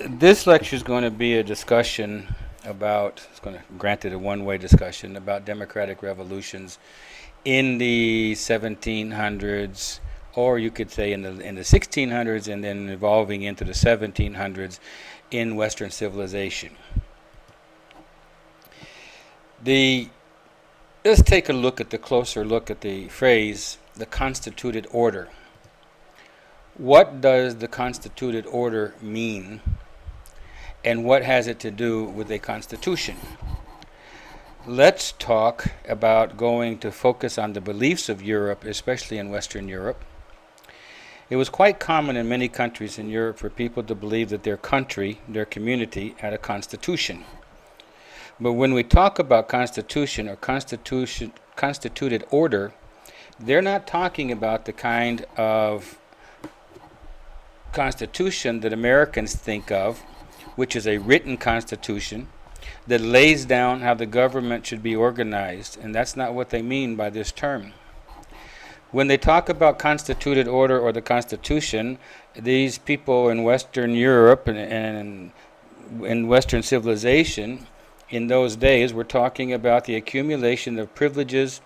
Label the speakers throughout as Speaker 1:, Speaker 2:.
Speaker 1: This lecture is going to be a discussion about, it's going to granted a one-way discussion about democratic revolutions in the 1700s, or you could say in the 1600s, and then evolving into the 1700s in Western civilization. Let's take a look at the closer look at the phrase, the Constituted Order. What does the Constituted Order mean, and what has it to do with a constitution? Let's talk about going to focus on the beliefs of Europe, especially in Western Europe. It was quite common in many countries in Europe for people to believe that their country, their community, had a constitution. But when we talk about constitution or constituted order, they're not talking about the kind of constitution that Americans think of, which is a written constitution that lays down how the government should be organized, and that's not what they mean by this term. When they talk about constituted order or the Constitution, these people in Western Europe and in Western civilization in those days were talking about the accumulation of privileges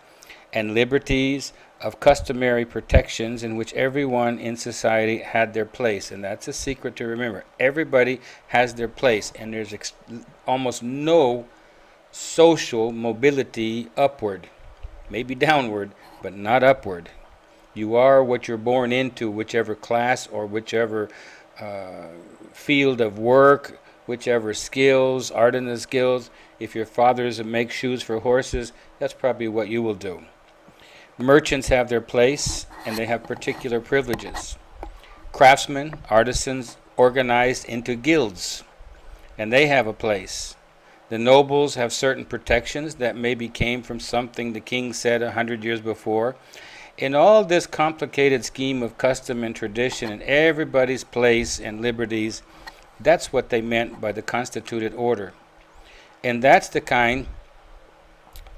Speaker 1: and liberties, of customary protections in which everyone in society had their place. And that's a secret to remember. Everybody has their place, and there's almost no social mobility upward. Maybe downward, but not upward. You are what you're born into, whichever class or whichever field of work, whichever skills, artisan skills. If your father's makes shoes for horses, that's probably what you will do. Merchants have their place, and they have particular privileges. Craftsmen, artisans, organized into guilds, and they have a place. The nobles have certain protections that maybe came from something the king said 100 years before. In all this complicated scheme of custom and tradition and everybody's place and liberties, that's what they meant by the Constituted Order. And that's the kind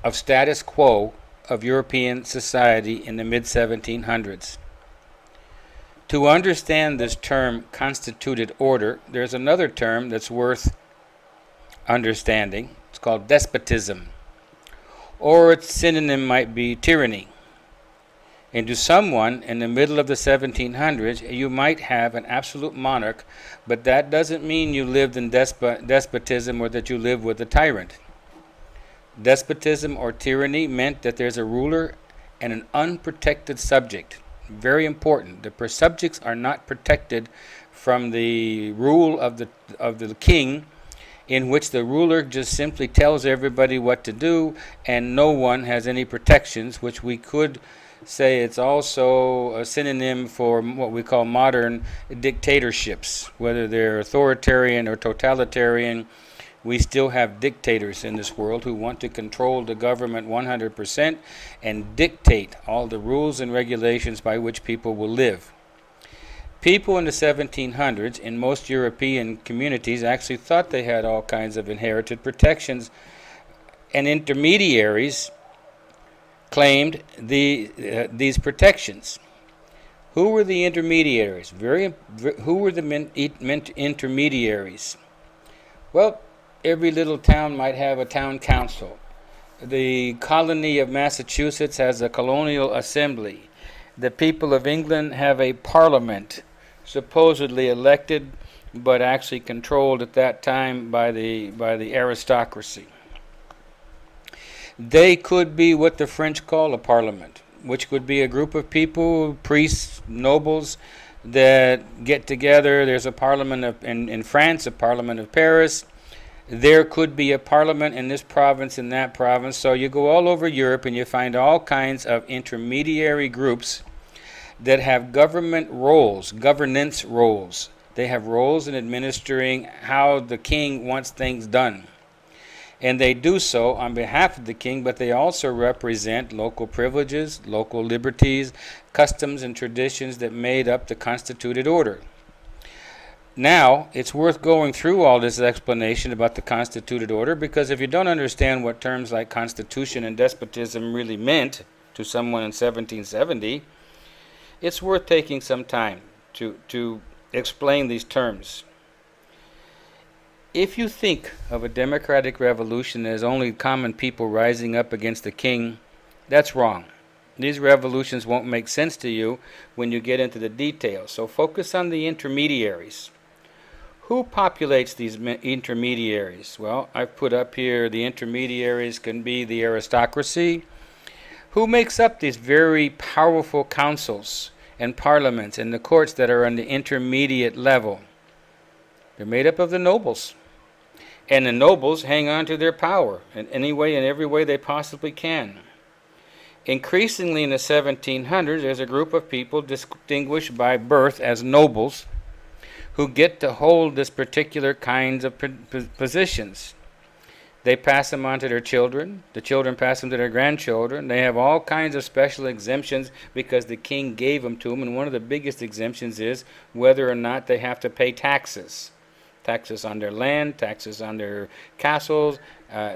Speaker 1: of status quo of European society in the mid-1700s. To understand this term, constituted order, there's another term that's worth understanding. It's called despotism, or its synonym might be tyranny. And to someone in the middle of the 1700s, you might have an absolute monarch, but that doesn't mean you lived in despotism or that you live with a tyrant. Despotism or tyranny meant that there's a ruler and an unprotected subject. Very important. The subjects are not protected from the rule of the king, in which the ruler just simply tells everybody what to do, and no one has any protections, which we could say it's also a synonym for what we call modern dictatorships, whether they're authoritarian or totalitarian. We still have dictators in this world who want to control the government 100% and dictate all the rules and regulations by which people will live. People in the 1700s in most European communities actually thought they had all kinds of inherited protections, and intermediaries claimed these protections. Who were the intermediaries? Who were the intermediaries? Well, every little town might have a town council. The colony of Massachusetts has a colonial assembly. The people of England have a parliament, supposedly elected, but actually controlled at that time by the aristocracy. They could be what the French call a parliament, which could be a group of people, priests, nobles, that get together. There's a parliament in France, a parliament of Paris. There could be a parliament in this province, in that province. So you go all over Europe and you find all kinds of intermediary groups that have government roles, governance roles. They have roles in administering how the king wants things done. And they do so on behalf of the king, but they also represent local privileges, local liberties, customs and traditions that made up the Constituted Order. Now, it's worth going through all this explanation about the Constituted Order, because if you don't understand what terms like constitution and despotism really meant to someone in 1770, it's worth taking some time to explain these terms. If you think of a democratic revolution as only common people rising up against the king, that's wrong. These revolutions won't make sense to you when you get into the details. So focus on the intermediaries. Who populates these intermediaries? Well, I've put up here the intermediaries can be the aristocracy. Who makes up these very powerful councils and parliaments and the courts that are on the intermediate level? They're made up of the nobles. And the nobles hang on to their power in any way and every way they possibly can. Increasingly in the 1700s, there's a group of people distinguished by birth as nobles who get to hold this particular kinds of positions. They pass them on to their children. The children pass them to their grandchildren. They have all kinds of special exemptions because the king gave them to them. And one of the biggest exemptions is whether or not they have to pay taxes. Taxes on their land, taxes on their castles.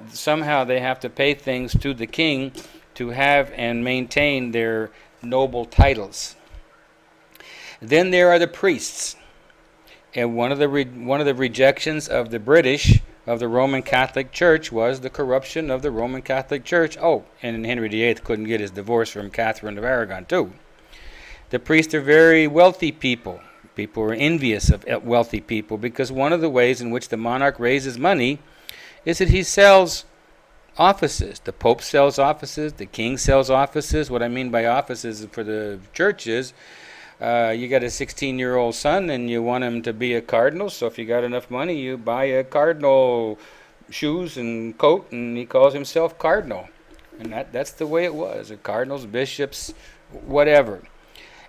Speaker 1: Somehow they have to pay things to the king to have and maintain their noble titles. Then there are the priests. And one of the rejections of the British of the Roman Catholic Church was the corruption of the Roman Catholic Church. Oh, and Henry VIII couldn't get his divorce from Catherine of Aragon too. The priests are very wealthy people. People are envious of wealthy people because one of the ways in which the monarch raises money is that he sells offices. The Pope sells offices. The King sells offices. What I mean by offices for the church is you got a 16-year-old son and you want him to be a cardinal, so if you got enough money, you buy a cardinal shoes and coat, and he calls himself cardinal. And that's the way it was. Cardinals, bishops, whatever.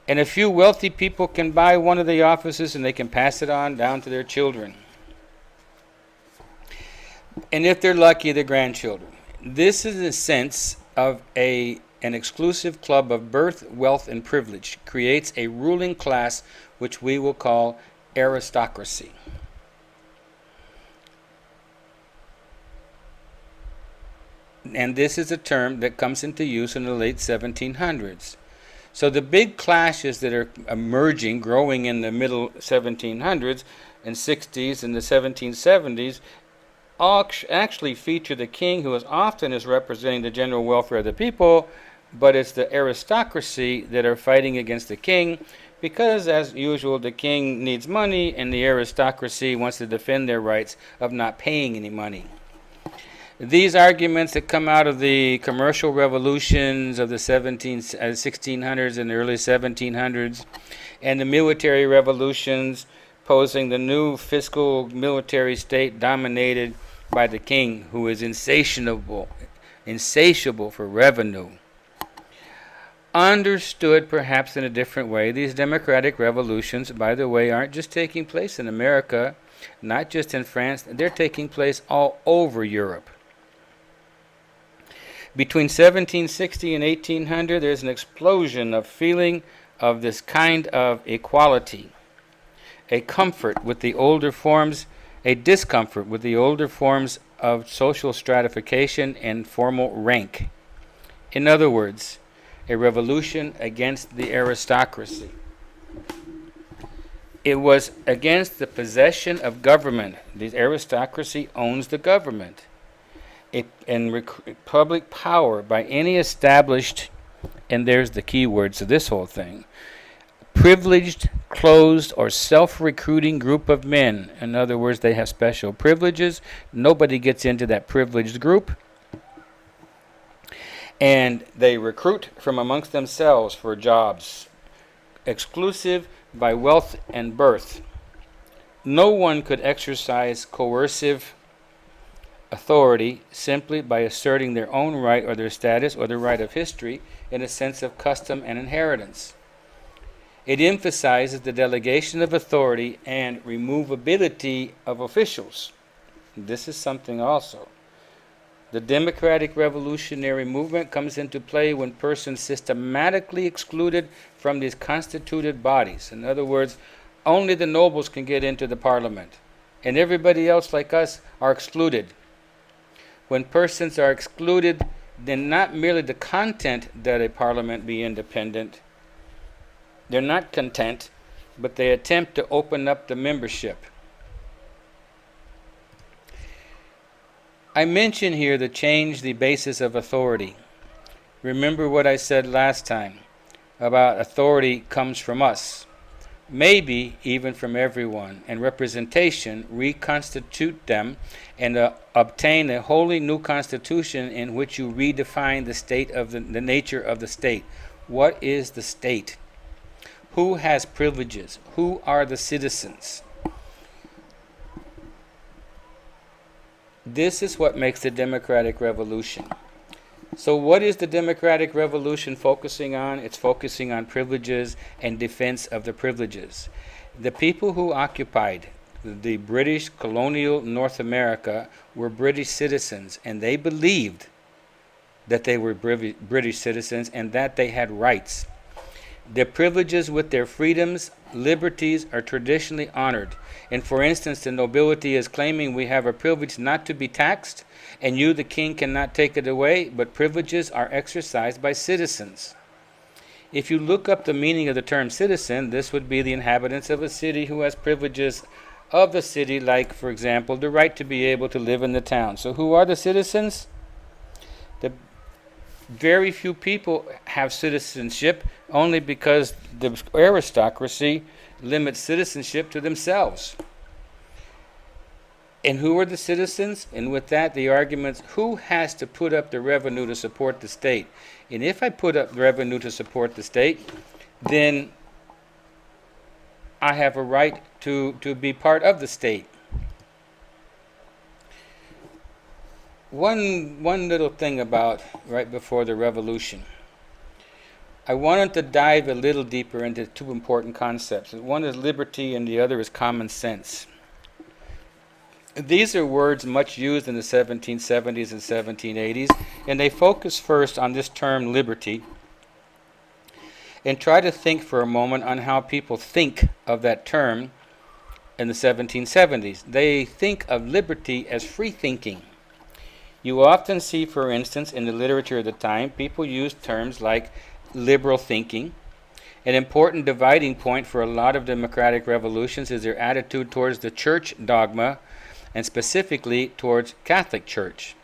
Speaker 1: And a few wealthy people can buy one of the offices and they can pass it on down to their children. And if they're lucky, their grandchildren. This is a sense of an exclusive club of birth, wealth, and privilege. Creates a ruling class which we will call aristocracy. And this is a term that comes into use in the late 1700s. So the big clashes that are emerging, growing in the middle 1700s and 60s and the 1770s, actually feature the king, who is often representing the general welfare of the people, but it's the aristocracy that are fighting against the king because, as usual, the king needs money and the aristocracy wants to defend their rights of not paying any money. These arguments that come out of the commercial revolutions of the 1600s and the early 1700s and the military revolutions posing the new fiscal military state dominated by the king, who is insatiable for revenue. Understood perhaps in a different way, these democratic revolutions, by the way, aren't just taking place in America, not just in France, they're taking place all over Europe. Between 1760 and 1800, there's an explosion of feeling of this kind of equality, a comfort with the older forms, a discomfort with the older forms of social stratification and formal rank. In other words, a revolution against the aristocracy. It was against the possession of government. The aristocracy owns the government. And public power by any established, and there's the key words to this whole thing, privileged, closed, or self-recruiting group of men. In other words, they have special privileges. Nobody gets into that privileged group. And they recruit from amongst themselves for jobs, exclusive by wealth and birth. No one could exercise coercive authority simply by asserting their own right or their status or the right of history in a sense of custom and inheritance. It emphasizes the delegation of authority and removability of officials. This is something also. The democratic revolutionary movement comes into play when persons systematically excluded from these constituted bodies. In other words, only the nobles can get into the parliament, and everybody else like us are excluded. When persons are excluded, then not merely the content that a parliament be independent, they're not content, but they attempt to open up the membership. I mention here to change the basis of authority. Remember what I said last time about authority comes from us, maybe even from everyone, and representation reconstitute them and obtain a wholly new constitution in which you redefine the state of the nature of the state. What is the state? Who has privileges? Who are the citizens? This is what makes the democratic revolution. So what is the democratic revolution focusing on? It's focusing on privileges and defense of the privileges. The people who occupied the British colonial North America were British citizens, and they believed that they were British citizens and that they had rights. Their privileges with their freedoms, liberties are traditionally honored. And for instance, the nobility is claiming we have a privilege not to be taxed, and you, the king, cannot take it away, but privileges are exercised by citizens. If you look up the meaning of the term citizen, this would be the inhabitants of a city who has privileges of the city, like, for example, the right to be able to live in the town. So who are the citizens? The very few people have citizenship only because the aristocracy limits citizenship to themselves. And who are the citizens? And with that, the arguments, who has to put up the revenue to support the state? And if I put up revenue to support the state, then I have a right to be part of the state. One little thing about right before the revolution. I wanted to dive a little deeper into two important concepts. One is liberty and the other is common sense. These are words much used in the 1770s and 1780s, and they focus first on this term liberty and try to think for a moment on how people think of that term in the 1770s. They think of liberty as free thinking. You often see, for instance, in the literature of the time, people use terms like liberal thinking. An important dividing point for a lot of democratic revolutions is their attitude towards the church dogma, and specifically towards Catholic Church.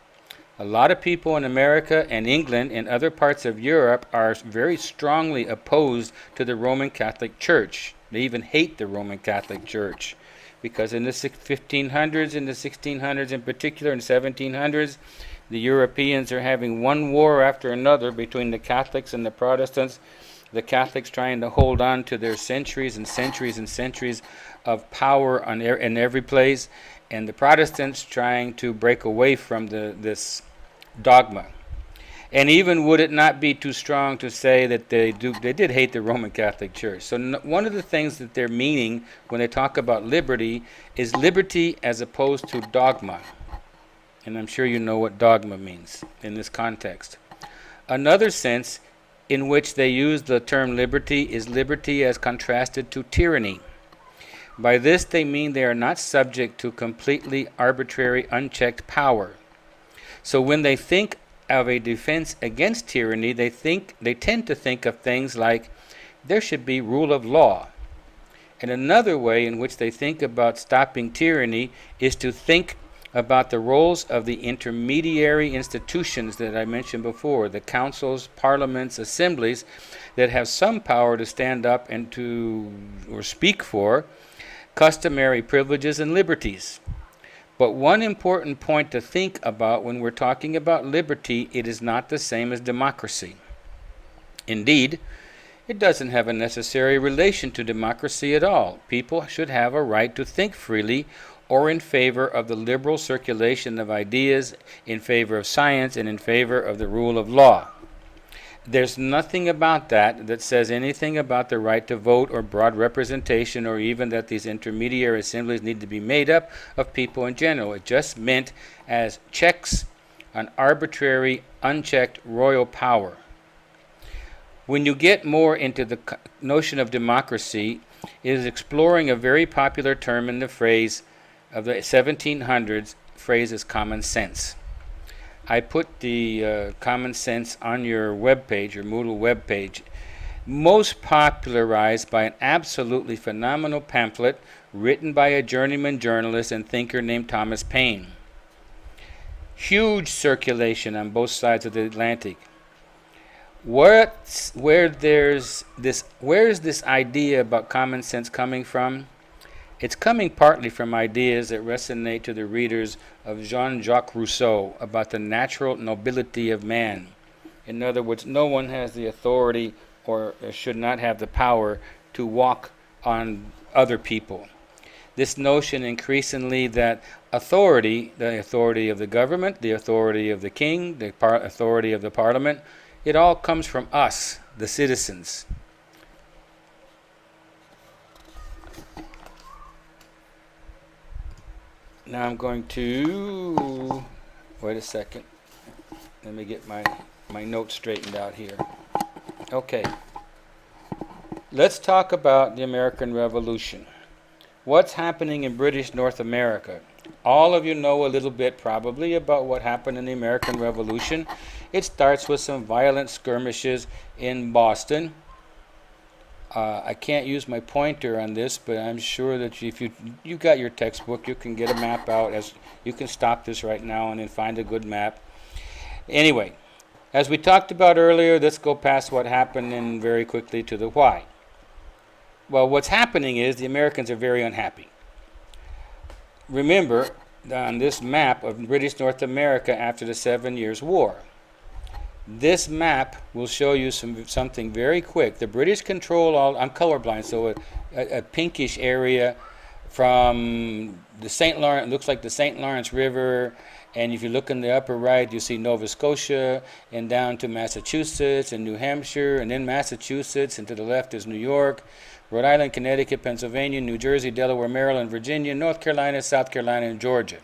Speaker 1: A lot of people in America and England and other parts of Europe are very strongly opposed to the Roman Catholic Church. They even hate the Roman Catholic Church because in the 1500s, in the 1600s in particular, in 1700s, the Europeans are having one war after another between the Catholics and the Protestants. The Catholics trying to hold on to their centuries and centuries and centuries of power in every place, and the Protestants trying to break away from this dogma. And even would it not be too strong to say that they did hate the Roman Catholic Church. So one of the things that they're meaning when they talk about liberty is liberty as opposed to dogma. And I'm sure you know what dogma means in this context. Another sense in which they use the term liberty is liberty as contrasted to tyranny. By this they mean they are not subject to completely arbitrary, unchecked power. So when they think of a defense against tyranny, they tend to think of things like there should be rule of law. And another way in which they think about stopping tyranny is to think about the roles of the intermediary institutions that I mentioned before, the councils, parliaments, assemblies that have some power to stand up and or speak for customary privileges and liberties. But one important point to think about when we're talking about liberty, it is not the same as democracy. Indeed, it doesn't have a necessary relation to democracy at all. People should have a right to think freely or in favor of the liberal circulation of ideas, in favor of science, and in favor of the rule of law. There's nothing about that says anything about the right to vote or broad representation or even that these intermediary assemblies need to be made up of people in general. It just meant as checks on arbitrary, unchecked royal power. When you get more into the notion of democracy, it is exploring a very popular term in the phrase of the 1700s. Phrase is common sense. I put the common sense on your webpage, your Moodle webpage, most popularized by an absolutely phenomenal pamphlet written by a journeyman journalist and thinker named Thomas Paine. huge circulation on both sides of the Atlantic. Where is this idea about common sense coming from? It's coming partly from ideas that resonate to the readers of Jean-Jacques Rousseau about the natural nobility of man. In other words, no one has the authority or should not have the power to walk on other people. This notion increasingly that authority, the authority of the government, the authority of the king, the authority of the parliament, it all comes from us, the citizens. Now I'm going to, wait a second, let me get my notes straightened out here. Okay, let's talk about the American Revolution. What's happening in British North America? All of you know a little bit probably about what happened in the American Revolution. It starts with some violent skirmishes in Boston. I can't use my pointer on this, but I'm sure that if you got your textbook, you can get a map out. As you can stop this right now and then find a good map. Anyway, as we talked about earlier, let's go past what happened and very quickly to the why. Well, what's happening is the Americans are very unhappy. Remember, on this map of British North America after the 7 Years' War, this map will show you something very quick. The British control all, I'm colorblind, so a pinkish area from the St. Lawrence, looks like the St. Lawrence River, and if you look in the upper right, you see Nova Scotia, and down to Massachusetts and New Hampshire, and then Massachusetts, and to the left is New York, Rhode Island, Connecticut, Pennsylvania, New Jersey, Delaware, Maryland, Virginia, North Carolina, South Carolina, and Georgia.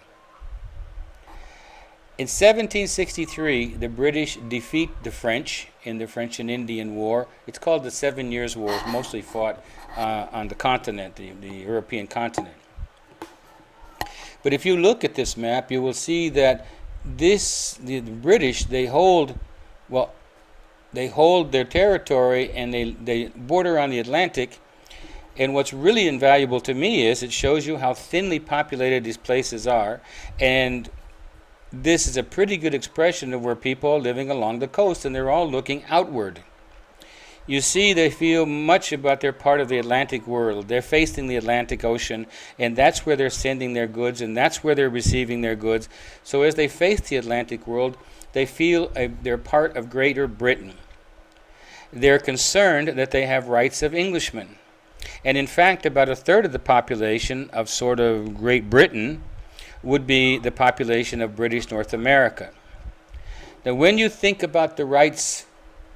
Speaker 1: In 1763, the British defeat the French in the French and Indian War. It's called the 7 Years' War. It's mostly fought on the continent, the European continent. But if you look at this map, you will see that the British, they hold their territory and they border on the Atlantic. And what's really invaluable to me is it shows you how thinly populated these places are. And this is a pretty good expression of where people are living along the coast, and they're all looking outward. You see, they feel much about their part of the Atlantic world. They're facing the Atlantic Ocean, and that's where they're sending their goods, and that's where they're receiving their goods. So as they face the Atlantic world, they feel they're part of Greater Britain. They're concerned that they have rights of Englishmen. And in fact, about a third of the population of sort of Great Britain would be the population of British North America. Now, when you think about the rights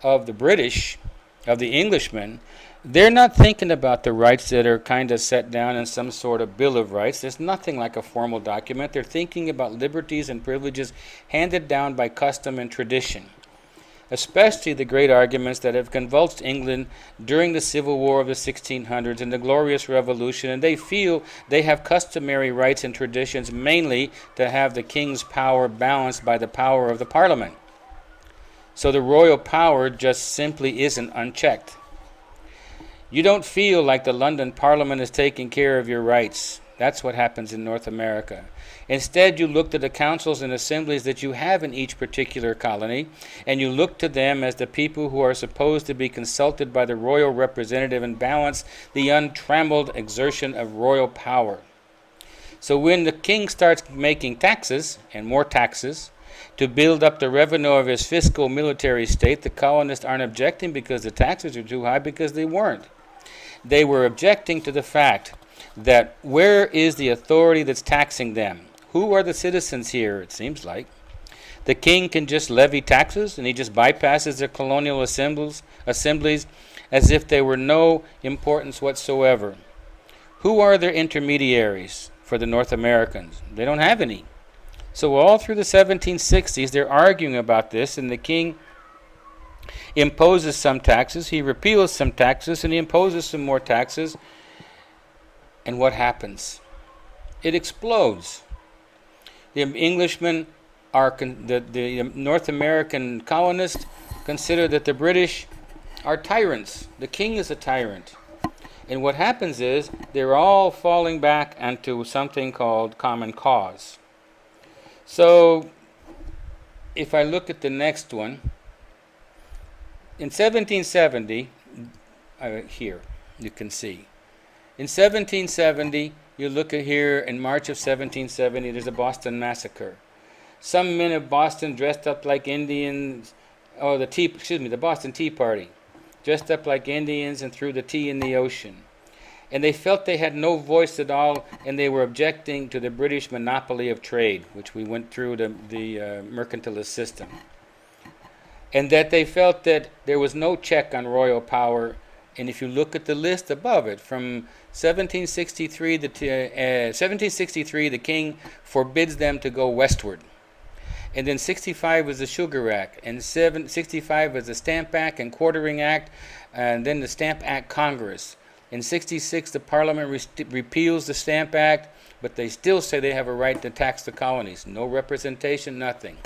Speaker 1: of the British, of the Englishmen, they're not thinking about the rights that are kind of set down in some sort of Bill of Rights. There's nothing like a formal document. They're thinking about liberties and privileges handed down by custom and tradition, especially the great arguments that have convulsed England during the Civil War of the 1600s and the Glorious Revolution, and they feel they have customary rights and traditions, mainly to have the king's power balanced by the power of the parliament. So the royal power just simply isn't unchecked. You don't feel like the London Parliament is taking care of your rights. That's what happens in North America. Instead, you look to the councils and assemblies that you have in each particular colony, and you look to them as the people who are supposed to be consulted by the royal representative and balance the untrammeled exertion of royal power. So when the king starts making taxes, and more taxes, to build up the revenue of his fiscal military state, the colonists aren't objecting because the taxes are too high, because they weren't. They were objecting to the fact that where is the authority that's taxing them? Who are the citizens here, it seems like? The king can just levy taxes, and he just bypasses the colonial assemblies as if they were no importance whatsoever. Who are their intermediaries for the North Americans? They don't have any. So all through the 1760s, they're arguing about this, and the king imposes some taxes, he repeals some taxes, and he imposes some more taxes. And what happens? It explodes. The Englishmen the North American colonists consider that the British are tyrants. The king is a tyrant. And what happens is they're all falling back onto something called common cause. So if I look at the next one, in 1770, here you can see. In 1770, you look at here, in March of 1770, there's a Boston Massacre. Some men of Boston dressed up like Indians, the Boston Tea Party, dressed up like Indians and threw the tea in the ocean. And they felt they had no voice at all, and they were objecting to the British monopoly of trade, which we went through the mercantilist system. And that they felt that there was no check on royal power. And if you look at the list above it, from 1763, the king forbids them to go westward. And then 65 was the Sugar Act, and 65 was the Stamp Act and Quartering Act, and then the Stamp Act Congress. In 66, the Parliament repeals the Stamp Act, but they still say they have a right to tax the colonies. No representation, nothing.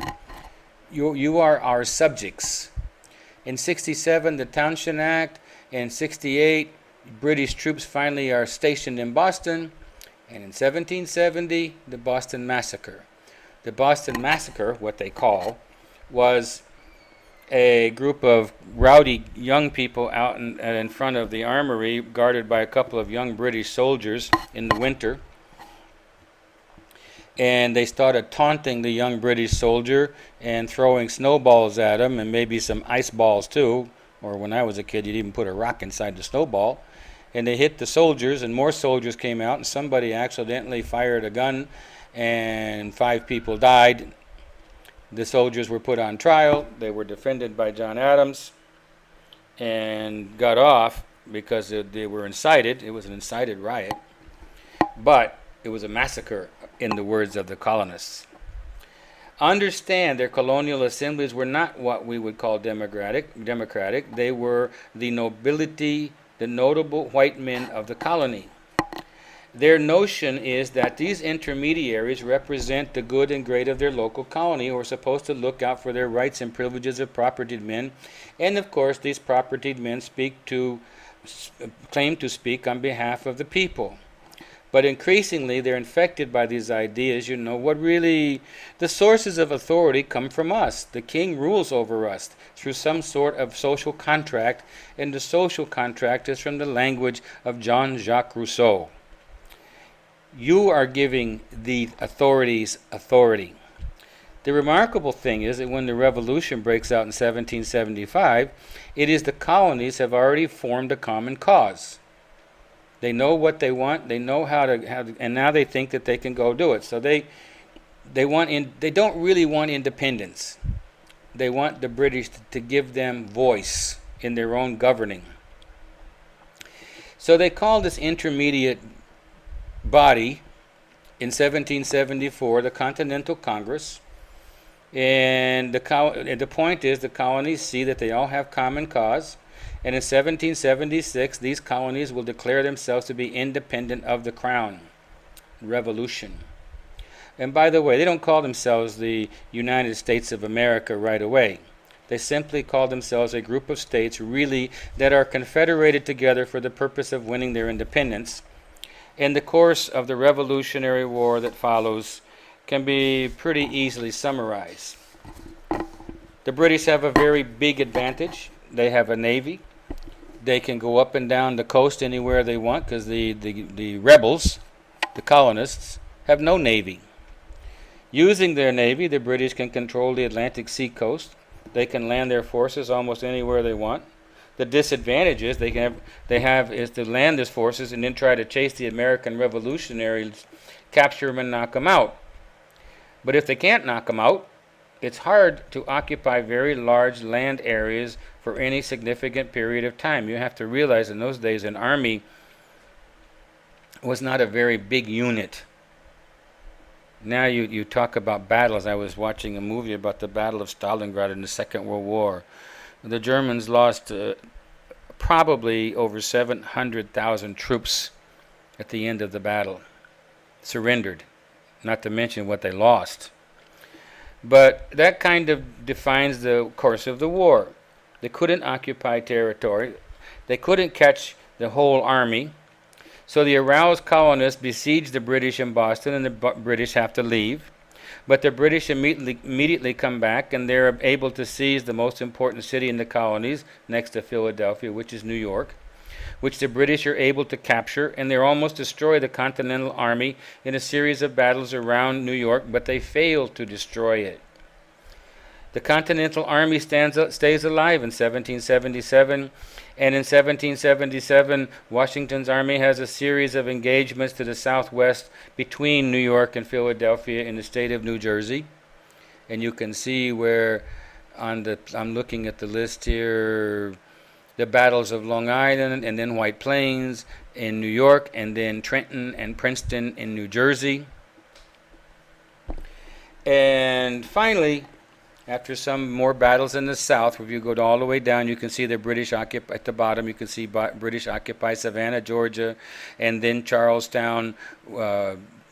Speaker 1: You are our subjects. In 67, the Townshend Act. In 68, British troops finally are stationed in Boston. And in 1770, the Boston Massacre. The Boston Massacre, what they call, was a group of rowdy young people out in front of the armory, guarded by a couple of young British soldiers in the winter. And they started taunting the young British soldier and throwing snowballs at him, and maybe some ice balls too. Or when I was a kid, you'd even put a rock inside the snowball. And they hit the soldiers, and more soldiers came out, and somebody accidentally fired a gun, and 5 people died. The soldiers were put on trial. They were defended by John Adams and got off because they were incited. It was an incited riot. But it was a massacre, in the words of the colonists. Understand, their colonial assemblies were not what we would call democratic. They were the nobility, the notable white men of the colony. Their notion is that these intermediaries represent the good and great of their local colony, who are supposed to look out for their rights and privileges of propertied men. And of course, these propertied men claim to speak on behalf of the people. But increasingly, they're infected by these ideas. The sources of authority come from us. The king rules over us through some sort of social contract, and the social contract is from the language of Jean-Jacques Rousseau. You are giving the authorities authority. The remarkable thing is that when the revolution breaks out in 1775, it is the colonies have already formed a common cause. They know what they want. They know how to, and now they think that they can go do it. So they don't really want independence. They want the British to give them voice in their own governing. So they call this intermediate body in 1774 the Continental Congress. And the point is the colonies see that they all have common cause. And in 1776, these colonies will declare themselves to be independent of the crown. Revolution. And by the way, they don't call themselves the United States of America right away. They simply call themselves a group of states really that are confederated together for the purpose of winning their independence. And the course of the Revolutionary War that follows can be pretty easily summarized. The British have a very big advantage. They have a navy. They can go up and down the coast anywhere they want because the rebels, the colonists, have no navy. Using their navy, the British can control the Atlantic sea coast. They can land their forces almost anywhere they want. The disadvantages they have is to land these forces and then try to chase the American revolutionaries, capture them and knock them out. But if they can't knock them out, it's hard to occupy very large land areas for any significant period of time. You have to realize in those days an army was not a very big unit. Now you talk about battles. I was watching a movie about the Battle of Stalingrad in the Second World War. The Germans lost probably over 700,000 troops at the end of the battle. Surrendered, not to mention what they lost. But that kind of defines the course of the war. They couldn't occupy territory. They couldn't catch the whole army. So the aroused colonists besiege the British in Boston, and the British have to leave. But the British immediately come back, and they're able to seize the most important city in the colonies next to Philadelphia, which is New York, which the British are able to capture, and they almost destroy the Continental Army in a series of battles around New York, but they fail to destroy it. The Continental Army stays alive in 1777, and in 1777, Washington's army has a series of engagements to the southwest between New York and Philadelphia in the state of New Jersey. And you can see where, I'm looking at the list here, the battles of Long Island, and then White Plains in New York, and then Trenton and Princeton in New Jersey. And finally, after some more battles in the south, if you go all the way down, you can see the British occupy at the bottom. You can see British occupy Savannah, Georgia, and then Charlestown,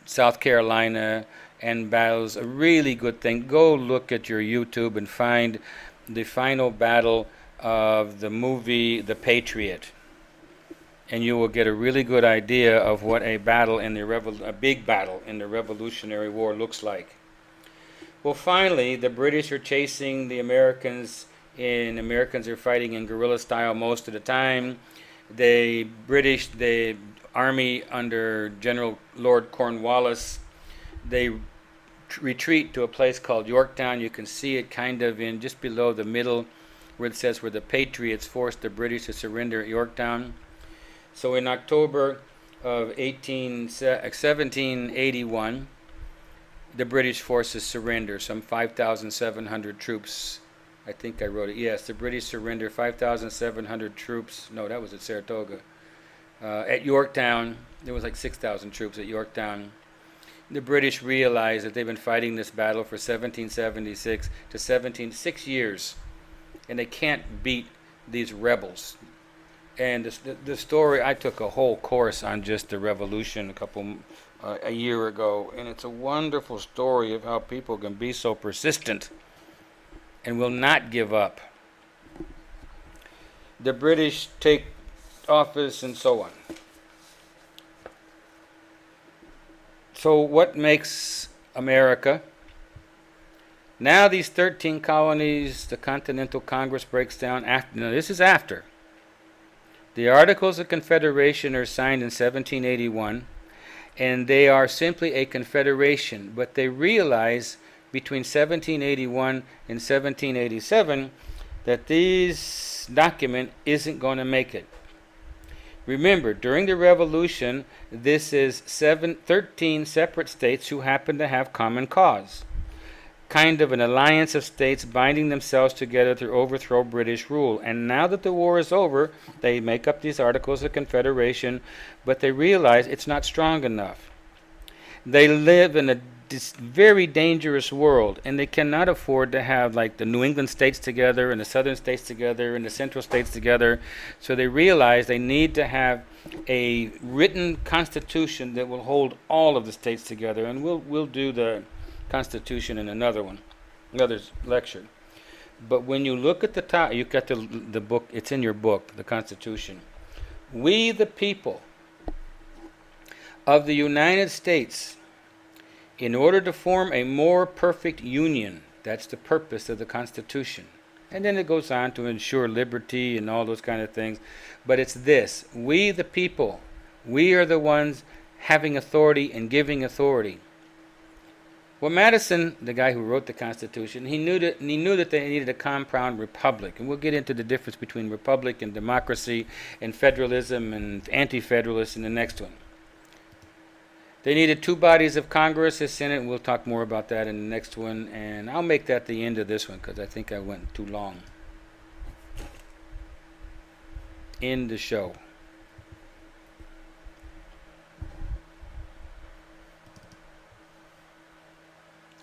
Speaker 1: South Carolina, and battles. A really good thing. Go look at your YouTube and find the final battle of the movie The Patriot, and you will get a really good idea of what a battle in a big battle in the Revolutionary War looks like. Well, finally, the British are chasing the Americans, and Americans are fighting in guerrilla style most of the time. The army under General Lord Cornwallis, they retreat to a place called Yorktown. You can see it kind of in just below the middle where it says where the Patriots forced the British to surrender at Yorktown. So in October of 1781, the British forces surrender, some 5,700 troops. I think I wrote it. Yes, the British surrender 5,700 troops. No, that was at Saratoga. At Yorktown, there was like 6,000 troops at Yorktown. The British realized that they've been fighting this battle for 1776 to 6 years, and they can't beat these rebels. And the story, I took a whole course on just the revolution a year ago, and it's a wonderful story of how people can be so persistent and will not give up. The British take office and so on. So what makes America? Now these 13 colonies, the Continental Congress breaks down after. Now this is after. The Articles of Confederation are signed in 1781, and they are simply a confederation, but they realize between 1781 and 1787 that this document isn't going to make it. Remember, during the Revolution, this is 13 separate states who happen to have common cause. Kind of an alliance of states binding themselves together to overthrow British rule. And now that the war is over, they make up these Articles of Confederation, but they realize it's not strong enough. They live in a very dangerous world, and they cannot afford to have like the New England states together and the southern states together and the central states together. So they realize they need to have a written constitution that will hold all of the states together, and we'll do the Constitution in another lecture. But when you look at the top, you've got the book, it's in your book, the Constitution. We the people of the United States, in order to form a more perfect union, that's the purpose of the Constitution. And then it goes on to ensure liberty and all those kind of things. But it's this, we the people, we are the ones having authority and giving authority. Well, Madison, the guy who wrote the Constitution, he knew that they needed a compound republic, and we'll get into the difference between republic and democracy and federalism and anti-federalists in the next one. They needed 2 bodies of Congress, a Senate, and we'll talk more about that in the next one, and I'll make that the end of this one because I think I went too long. End the show.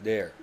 Speaker 1: There.